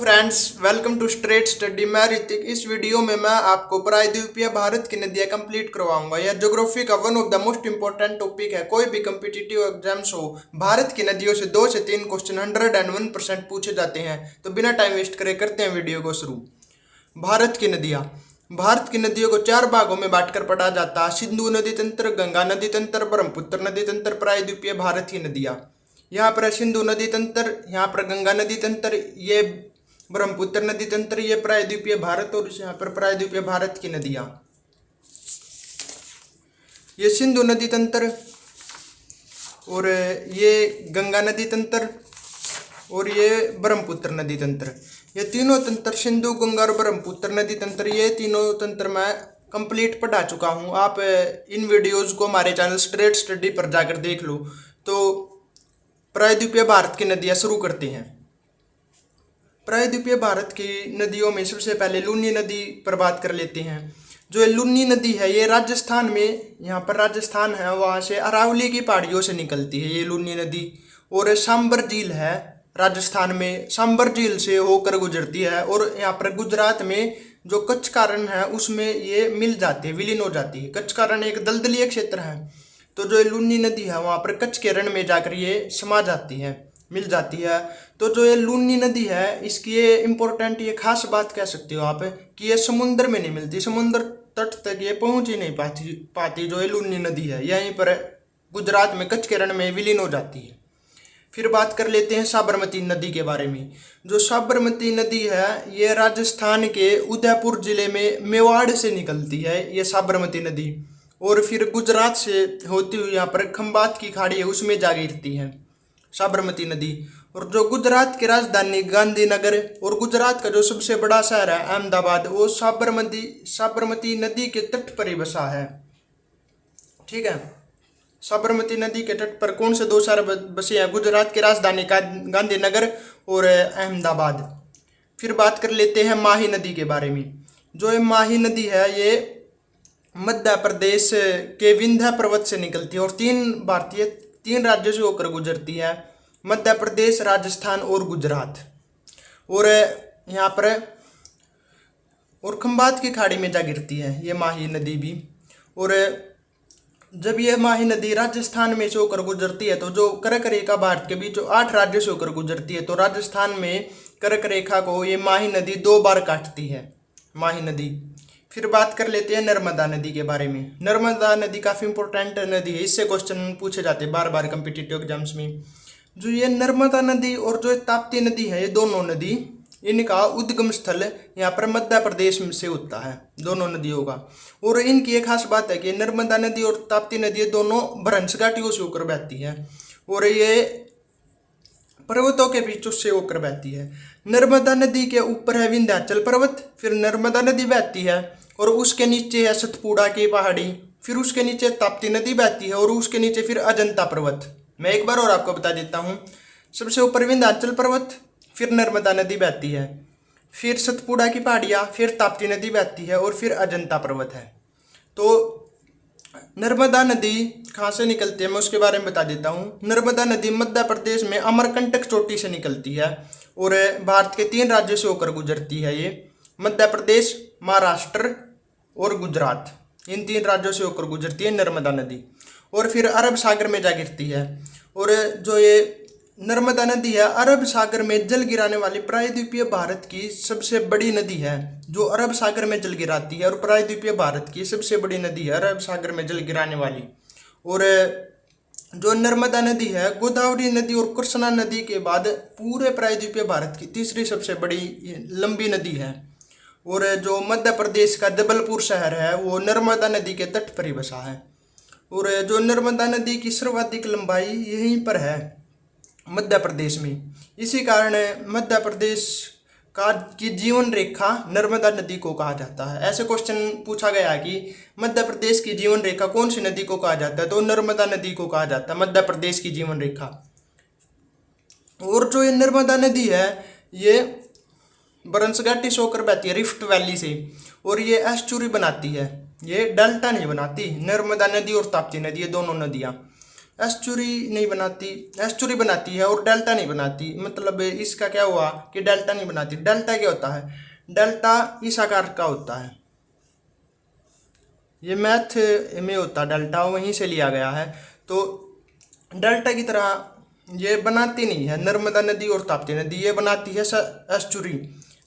Friends, welcome to straight study. मैं ऋतिक। इस video में मैं आपको प्रायद्वीपीय भारत की नदियाँ कंप्लीट करवाऊंगा। यह ज्योग्राफी का one of the most important topic है। कोई भी कम्पिटिटिव एग्जाम्स हो, भारत की नदियों से 2 से 3 क्वेश्चन 101% पूछे जाते हैं। तो बिना टाइम वेस्ट करे करते हैं वीडियो को शुरू। भारत की नदियाँ। भारत की नदियों को 4 भागों में बांटकर पढ़ा जाता है। सिंधु नदी तंत्र, गंगा नदी तंत्र, ब्रह्मपुत्र नदी तंत्र, प्रायद्वीपीय भारत की नदियाँ। यहाँ पर सिंधु नदी तंत्र, यहाँ पर गंगा नदी तंत्र, ये ब्रह्मपुत्र नदी तंत्र, ये प्रायद्वीपीय भारत, और यहाँ पर प्रायद्वीपीय भारत की नदियाँ। ये सिंधु नदी तंत्र, और ये गंगा नदी तंत्र, और ये ब्रह्मपुत्र नदी तंत्र। ये तीनों तंत्र, सिंधु, गंगा और ब्रह्मपुत्र नदी तंत्र, ये तीनों तंत्र मैं कंप्लीट पढ़ा चुका हूँ। आप इन वीडियोज़ को हमारे चैनल स्ट्रेट स्टडी पर जाकर देख लो। तो प्रायद्वीपीय भारत की नदियाँ शुरू करते हैं। प्रायद्वीपीय भारत की नदियों में सबसे पहले लूनी नदी पर बात कर लेते हैं। जो ये लूनी नदी है, ये राजस्थान में, यहाँ पर राजस्थान है, वहाँ से अरावली की पहाड़ियों से निकलती है ये लूनी नदी। और सांबर झील है राजस्थान में, सांबर झील से होकर गुजरती है। और यहाँ पर गुजरात में जो कच्छ का रण है उसमें ये मिल जाती है, विलीन हो जाती है। कच्छ का रण एक दलदलीय क्षेत्र है, तो जो ये लूनी नदी है वहाँ पर कच्छ के रण में जाकर ये समा जाती है, मिल जाती है। तो जो ये लूनी नदी है, इसकी ये इम्पोर्टेंट, ये खास बात कह सकते हो आप कि ये समुद्र में नहीं मिलती, समुद्र तट तक ये पहुंच ही नहीं पाती जो ये लूनी नदी है, यहीं पर गुजरात में कच्छ के रण में विलीन हो जाती है। फिर बात कर लेते हैं साबरमती नदी के बारे में। जो साबरमती नदी है, ये राजस्थान के उदयपुर जिले में मेवाड़ से निकलती है ये साबरमती नदी, और फिर गुजरात से होती हुई यहाँ पर खंबात की खाड़ी है उसमें जा गिरती है साबरमती नदी। और जो गुजरात की राजधानी गांधीनगर और गुजरात का जो सबसे बड़ा शहर है अहमदाबाद, वो साबरमती नदी के तट पर ही बसा है। ठीक है, साबरमती नदी के तट पर कौन से 2 शहर बसे हैं? गुजरात की राजधानी गांधीनगर और अहमदाबाद। फिर बात कर लेते हैं माही नदी के बारे में। जो ये माही नदी है, ये मध्य प्रदेश के विंध्य पर्वत से निकलती है और 3 राज्यों से होकर गुजरती है, मध्य प्रदेश, राजस्थान और गुजरात। और यहाँ पर और खंबात की खाड़ी में जा गिरती है ये माही नदी भी। और जब ये माही नदी राजस्थान में से होकर गुजरती है, तो जो कर्क रेखा भारत के बीच 8 राज्यों से होकर गुजरती है, तो राजस्थान में कर्क रेखा को ये माही नदी 2 बार काटती है, माही नदी। फिर बात कर लेते हैं नर्मदा नदी के बारे में। नर्मदा नदी काफ़ी इंपॉर्टेंट नदी है, इससे क्वेश्चन पूछे जाते हैं बार बार कम्पिटिटिव एग्जाम्स में। जो ये नर्मदा नदी और जो ताप्ती नदी है, ये दोनों नदी, इनका उद्गम स्थल यहाँ पर मध्य प्रदेश में से होता है, दोनों नदियों का। और इनकी एक खास बात है कि नर्मदा नदी और ताप्ती नदी दोनों भ्रंश घाटियों से होकर बहती है, और ये पर्वतों के बीच से होकर बहती है। नर्मदा नदी के ऊपर है विंध्याचल पर्वत, फिर नर्मदा नदी बहती है, और उसके नीचे है सतपुड़ा की पहाड़ी, फिर उसके नीचे ताप्ती नदी बहती है, और उसके नीचे फिर अजंता पर्वत। मैं एक बार और आपको बता देता हूँ, सबसे ऊपर विंध्याचल पर्वत, फिर नर्मदा नदी बहती है, फिर सतपुड़ा की पहाड़ियाँ, फिर ताप्ती नदी बहती है, और फिर अजंता पर्वत है। तो नर्मदा नदी कहाँ से निकलती है मैं उसके बारे में बता देता हूँ। नर्मदा नदी मध्य प्रदेश में अमरकंटक चोटी से निकलती है, और भारत के 3 राज्यों से होकर गुजरती है ये, मध्य प्रदेश, महाराष्ट्र और गुजरात, इन 3 राज्यों से होकर गुजरती है नर्मदा नदी। और फिर अरब सागर में जा गिरती है। और जो ये नर्मदा नदी है, अरब सागर में जल गिराने वाली प्रायद्वीपीय भारत की सबसे बड़ी नदी है, जो अरब सागर में जल गिराती है, और प्रायद्वीपीय भारत की सबसे बड़ी नदी है अरब सागर में जल गिराने वाली। और जो नर्मदा नदी है, गोदावरी नदी और कृष्णा नदी के बाद पूरे प्रायद्वीपीय भारत की तीसरी सबसे बड़ी लंबी नदी है। और जो मध्य प्रदेश का जबलपुर शहर है, वो नर्मदा नदी के तट पर ही बसा है। और जो नर्मदा नदी की सर्वाधिक लंबाई यहीं पर है, मध्य प्रदेश में। इसी कारण मध्य प्रदेश की जीवन रेखा नर्मदा नदी को कहा जाता है। ऐसे क्वेश्चन पूछा गया है कि मध्य प्रदेश की जीवन रेखा कौन सी नदी को कहा जाता है, तो नर्मदा नदी को कहा जाता है मध्य प्रदेश की जीवन रेखा। और जो ये नर्मदा नदी है, ये भ्रंश घाटी से होकर बहती है रिफ्ट वैली से, और ये एस्चुरी बनाती है, ये डेल्टा नहीं बनाती। नर्मदा नदी और ताप्ती नदी, ये दोनों नदियाँ एस्चुरी नहीं बनाती, एस्चुरी बनाती है और डेल्टा नहीं बनाती। मतलब इसका क्या हुआ कि डेल्टा नहीं बनाती। डेल्टा क्या होता है? डेल्टा इस आकार का होता है, ये मैथ में होता है डेल्टा, वहीं से लिया गया है। तो डेल्टा की तरह ये बनाती नहीं है। नर्मदा नदी और ताप्ती नदी ये बनाती है एस्चुरी।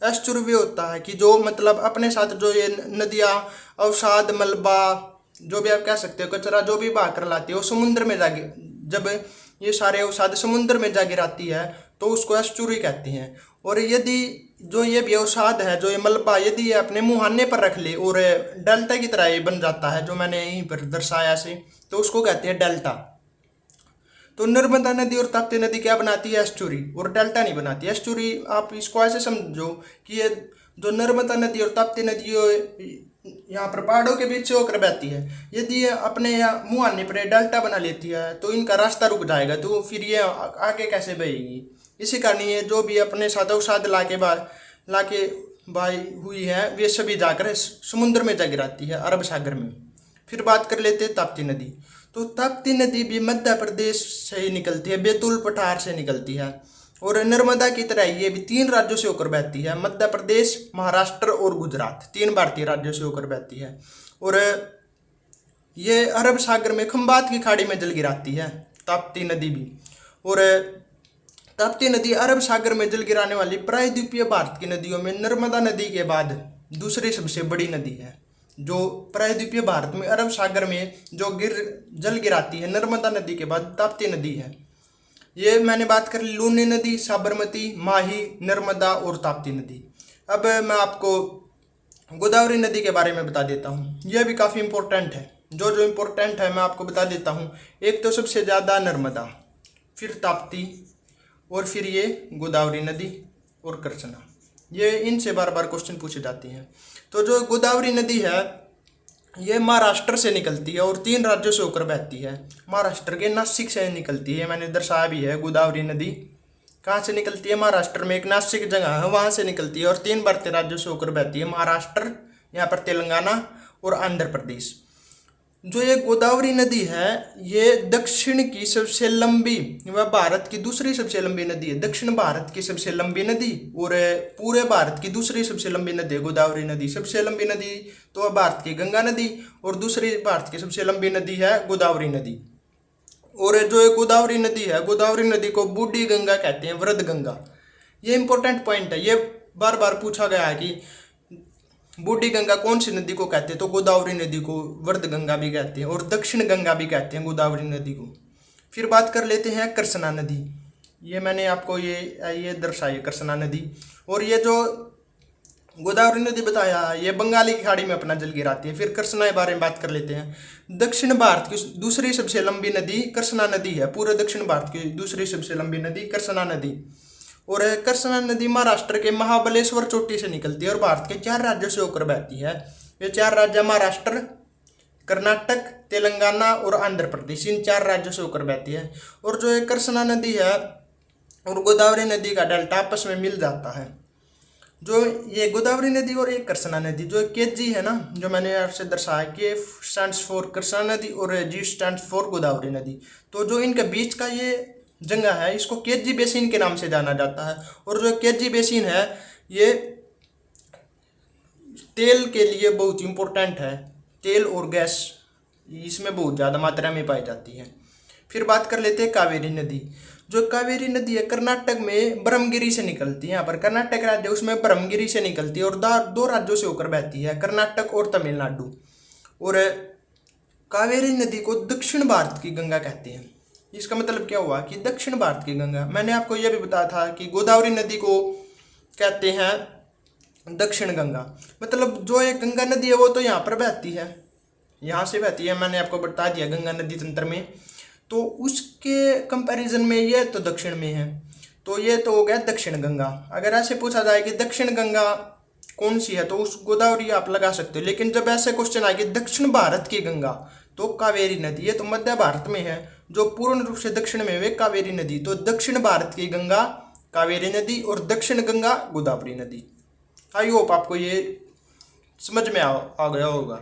एस्चुरी भी होता है कि जो मतलब अपने साथ जो ये नदियाँ अवसाद मलबा जो भी आप कह सकते हो कचरा जो भी बहा कर लाती है वो समुद्र में जा जब ये सारे अवसाद समुद्र में जा गिराती है तो उसको एस्चुरी कहती हैं। और यदि जो ये भी अवसाद है जो ये मलबा यदि ये अपने मुहाने पर रख ले और डेल्टा की तरह ये बन जाता है जो मैंने यहीं पर दर्शाया से, तो उसको कहते हैं डेल्टा। तो नर्मदा नदी और ताप्ती नदी क्या बनाती है? एस्चुरी, और डेल्टा नहीं बनाती। एस्चुरी आप इसको ऐसे समझो कि ये जो नर्मदा नदी और ताप्ती नदी यहाँ पर पहाड़ों के बीच से होकर बहती है, यदि ये अपने मुहाने पर डेल्टा बना लेती है तो इनका रास्ता रुक जाएगा, तो फिर ये आगे कैसे बहेगी? इसी कारण ये जो भी अपने साथ अवसाद लाके बाई हुई है वे सभी जाकर समुद्र में जा गिराती है, अरब सागर में। फिर बात कर लेते हैं ताप्ती नदी। तो ताप्ती नदी भी मध्य प्रदेश से ही निकलती है, बैतूल पठार से निकलती है। और नर्मदा की तरह ये भी 3 राज्यों से होकर बहती है, मध्य प्रदेश, महाराष्ट्र और गुजरात, 3 भारतीय राज्यों से होकर बहती है। और ये अरब सागर में खंबात की खाड़ी में जल गिराती है ताप्ती नदी भी। और ताप्ती नदी अरब सागर में जल गिराने वाली प्रायद्वीपीय भारत की नदियों में नर्मदा नदी के बाद दूसरी सबसे बड़ी नदी है। जो प्रायद्वीपीय भारत में अरब सागर में जो जल गिराती है नर्मदा नदी के बाद ताप्ती नदी है। ये मैंने बात कर ली लूनी नदी, साबरमती, माही, नर्मदा और ताप्ती नदी। अब मैं आपको गोदावरी नदी के बारे में बता देता हूँ। यह भी काफ़ी इम्पोर्टेंट है। जो इम्पोर्टेंट है मैं आपको बता देता हूँ। एक तो सबसे ज़्यादा नर्मदा, फिर ताप्ती, और फिर ये गोदावरी नदी और कृष्णा। ये इनसे बार बार क्वेश्चन पूछे जाते हैं। तो जो गोदावरी नदी है ये महाराष्ट्र से निकलती है और 3 राज्यों से होकर बहती है। महाराष्ट्र के नासिक से निकलती है, मैंने दर्शाया भी है। गोदावरी नदी कहाँ से निकलती है? महाराष्ट्र में एक नासिक जगह है वहाँ से निकलती है और 3 भारतीय राज्यों से होकर बहती है, महाराष्ट्र, यहाँ पर तेलंगाना और आंध्र प्रदेश। जो ये गोदावरी नदी है ये दक्षिण की सबसे लंबी व भारत की दूसरी सबसे लंबी नदी है। दक्षिण भारत की सबसे लंबी नदी और पूरे भारत की दूसरी सबसे लंबी नदी है गोदावरी नदी। सबसे लंबी नदी तो भारत की गंगा नदी और दूसरी भारत की सबसे लंबी नदी है गोदावरी नदी। और जो ये गोदावरी नदी है, गोदावरी नदी को बूढ़ी गंगा कहते हैं, वृद्ध गंगा। ये इंपॉर्टेंट पॉइंट है, ये बार बार पूछा गया है कि बूढ़ी गंगा कौन सी नदी को कहते हैं? तो गोदावरी नदी को वृद्ध गंगा भी कहते हैं और दक्षिण गंगा भी कहते हैं गोदावरी नदी को। फिर बात कर लेते हैं कृष्णा नदी। ये मैंने आपको ये दर्शाई कृष्णा नदी। और ये जो गोदावरी नदी बताया ये बंगाली की खाड़ी में अपना जल गिराती है। फिर कृष्णा के बारे में बात कर लेते हैं। दक्षिण भारत की दूसरी सबसे लंबी नदी कृष्णा नदी है। पूरे दक्षिण भारत की दूसरी सबसे लंबी नदी कृष्णा नदी। और कृष्णा नदी महाराष्ट्र के महाबलेश्वर चोटी से निकलती है और भारत के 4 राज्यों से होकर बहती है। ये 4 राज्य महाराष्ट्र, कर्नाटक, तेलंगाना और आंध्र प्रदेश, इन 4 राज्यों से होकर बहती है। और जो ये कृष्णा नदी है और गोदावरी नदी का डेल्टा आपस में मिल जाता है। जो ये गोदावरी नदी और ये कृष्णा नदी, जो KG है ना, जो मैंने आपसे दर्शाया, K स्टैंड्स फॉर कृष्णा नदी और G स्टैंड्स फॉर गोदावरी नदी। तो जो इनके बीच का ये जगह है इसको KG बेसिन के नाम से जाना जाता है। और जो KG बेसिन है ये तेल के लिए बहुत इम्पोर्टेंट है। तेल और गैस इसमें बहुत ज़्यादा मात्रा में पाई जाती है। फिर बात कर लेते हैं कावेरी नदी। जो कावेरी नदी है कर्नाटक में ब्रह्मगिरी से निकलती है। यहाँ पर कर्नाटक राज्य उसमें ब्रह्मगिरी से निकलती है और 2 राज्यों से होकर बहती है, कर्नाटक और तमिलनाडु। और कावेरी नदी को दक्षिण भारत की गंगा कहते हैं। इसका मतलब क्या हुआ कि दक्षिण भारत की गंगा। मैंने आपको यह भी बताया था कि गोदावरी नदी को कहते हैं दक्षिण गंगा। मतलब जो ये गंगा नदी है वो तो यहाँ पर बहती है, यहाँ से बहती है, मैंने आपको बता दिया गंगा नदी तंत्र में। तो उसके कंपैरिजन में ये तो दक्षिण में है, तो ये तो हो गया दक्षिण गंगा। अगर ऐसे पूछा जाए कि दक्षिण गंगा कौन सी है तो उस गोदावरी आप लगा सकते हो। लेकिन जब ऐसे क्वेश्चन आए कि दक्षिण भारत की गंगा तो कावेरी नदी, ये तो मध्य भारत में है, जो पूर्ण रूप से दक्षिण में वे कावेरी नदी। तो दक्षिण भारत की गंगा कावेरी नदी और दक्षिण गंगा गोदावरी नदी। आई होप आपको ये समझ में आ गया होगा।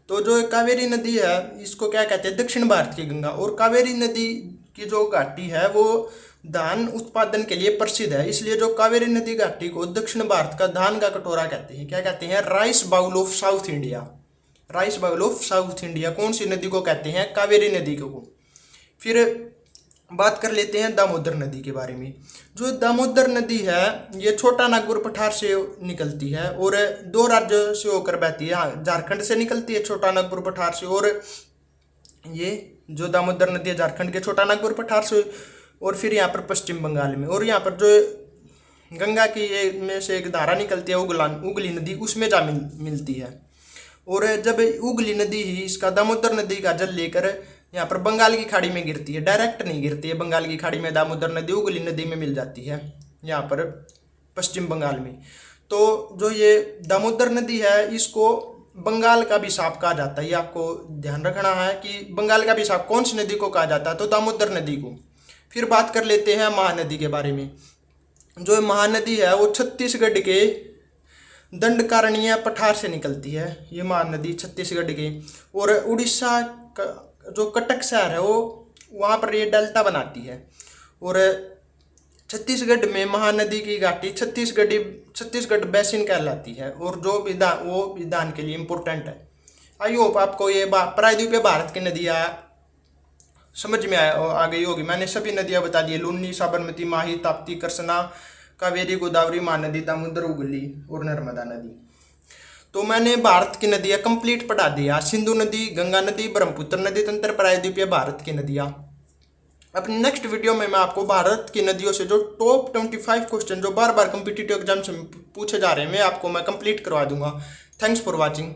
तो जो कावेरी नदी है इसको क्या कहते हैं, दक्षिण भारत की गंगा। और कावेरी नदी की जो घाटी है वो धान उत्पादन के लिए प्रसिद्ध है, इसलिए जो कावेरी नदी घाटी को दक्षिण भारत का धान का कटोरा कहते हैं। क्या कहते हैं, rice bowl of South India. Rice bowl of South India कौन सी नदी को कहते हैं, कावेरी नदी को। फिर बात कर लेते हैं दामोदर नदी के बारे में। जो दामोदर नदी है ये छोटा नागपुर पठार से निकलती है और दो राज्यों से होकर बहती है। झारखंड से निकलती है छोटा नागपुर पठार से, और ये जो दामोदर नदी है झारखंड के छोटा नागपुर पठार से, और फिर यहाँ पर पश्चिम बंगाल में। और यहाँ पर जो गंगा की में से एक धारा निकलती है उगली नदी, उसमें जा मिलती है। और जब उगली नदी ही इसका दामोदर नदी का जल लेकर यहाँ पर बंगाल की खाड़ी में गिरती है, डायरेक्ट नहीं गिरती है बंगाल की खाड़ी में, दामोदर नदी उगली नदी में मिल जाती है यहाँ पर पश्चिम बंगाल में। तो जो ये दामोदर नदी है इसको बंगाल का अभिशाप कहा जाता है। ये आपको ध्यान रखना है कि बंगाल का अभिशाप कौन सी नदी को कहा जाता है, तो दामोदर नदी को। फिर बात कर लेते हैं महानदी के बारे में। जो महानदी है वो छत्तीसगढ़ के दंडकारण्य पठार से निकलती है। ये महानदी छत्तीसगढ़ के, और उड़ीसा का जो कटक शहर है वो वहाँ पर ये डेल्टा बनाती है। और छत्तीसगढ़ में महानदी की घाटी छत्तीसगढ़ बेसिन कहलाती है, और जो विधान के लिए इम्पोर्टेंट है। आई होप आपको ये प्रायद्वीपीय भारत की नदियाँ समझ में आ गई होगी। मैंने सभी नदियाँ बता दी, लुनी, साबरमती, माही, ताप्ती, कृष्णा, कावेरी, गोदावरी, महानदी, दामोदर, हुगली और नर्मदा नदी। तो मैंने भारत की नदियाँ कंप्लीट पढ़ा दिया, सिंधु नदी, गंगा नदी, ब्रह्मपुत्र नदी, तंत्र प्रायद्वीपीय भारत की नदियाँ। अपनी नेक्स्ट वीडियो में मैं आपको भारत की नदियों से जो टॉप 25 क्वेश्चन जो बार बार कॉम्पिटिटिव एग्जाम से पूछे जा रहे हैं मैं कंप्लीट करवा दूंगा। Thanks for watching.